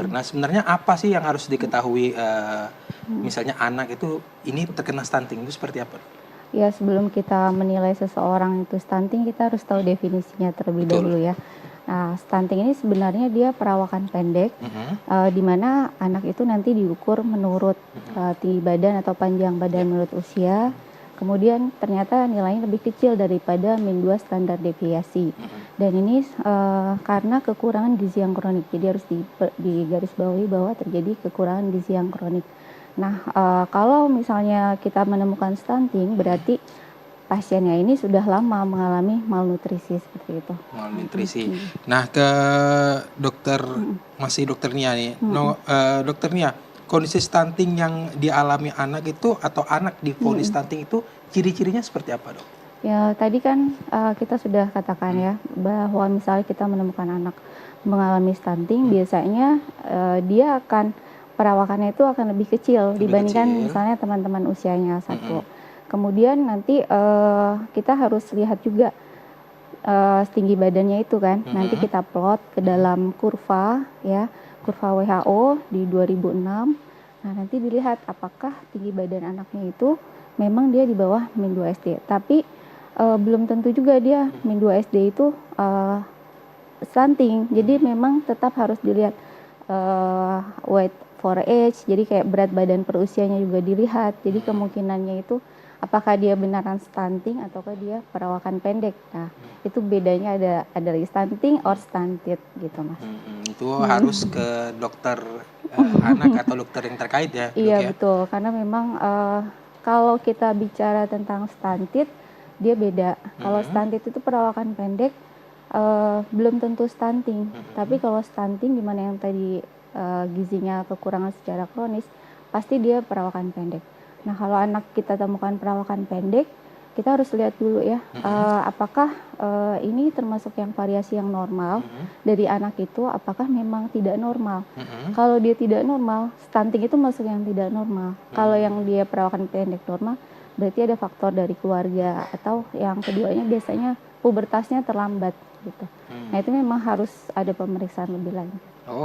dokter. Nah, sebenarnya apa sih yang harus diketahui misalnya anak itu ini terkena stunting itu seperti apa? Ya, sebelum kita menilai seseorang itu stunting, kita harus tahu definisinya terlebih Betul. dahulu ya. Nah, stunting ini sebenarnya dia perawakan pendek, di mana anak itu nanti diukur menurut tinggi badan atau panjang badan menurut usia. Kemudian ternyata nilainya lebih kecil daripada min 2 standar deviasi. Dan ini karena kekurangan gizi yang kronik. Jadi harus digarisbawahi bahwa terjadi kekurangan gizi yang kronik. Nah, kalau misalnya kita menemukan stunting, berarti pasiennya ini sudah lama mengalami malnutrisi seperti itu. Malnutrisi. Nah, ke dokter masih dokter Nia nih. Dokter Nia, kondisi stunting yang dialami anak itu atau anak divonis stunting itu ciri-cirinya seperti apa, Dok? Ya, tadi kan kita sudah katakan ya bahwa misalnya kita menemukan anak mengalami stunting, biasanya dia akan perawakannya itu akan lebih kecil dibandingkan misalnya teman-teman usianya satu. Kemudian nanti kita harus lihat juga tinggi badannya itu kan. Nanti kita plot ke dalam kurva ya, kurva WHO di 2006. Nah, nanti dilihat apakah tinggi badan anaknya itu memang dia di bawah min 2 SD. Tapi belum tentu juga dia min 2 SD itu stunting. Jadi memang tetap harus dilihat weight for age, jadi kayak berat badan per usianya juga dilihat. Jadi kemungkinannya itu apakah dia beneran stunting ataukah dia perawakan pendek. Nah, itu bedanya ada lagi stunting or stunted gitu, Mas. Itu harus ke dokter anak atau dokter yang terkait ya, Dok, Iya, ya? betul. Karena memang kalau kita bicara tentang stunted, dia beda. Kalau stunted itu perawakan pendek, belum tentu stunting. Tapi kalau stunting di mana yang tadi gizinya kekurangan secara kronis, pasti dia perawakan pendek. Nah, kalau anak kita temukan perawakan pendek, kita harus lihat dulu ya, apakah ini termasuk yang variasi yang normal dari anak itu, apakah memang tidak normal. Kalau dia tidak normal, stunting itu masuk yang tidak normal. Kalau yang dia perawakan pendek normal, berarti ada faktor dari keluarga, atau yang keduanya biasanya pubertasnya terlambat gitu. Nah, itu memang harus ada pemeriksaan lebih lanjut.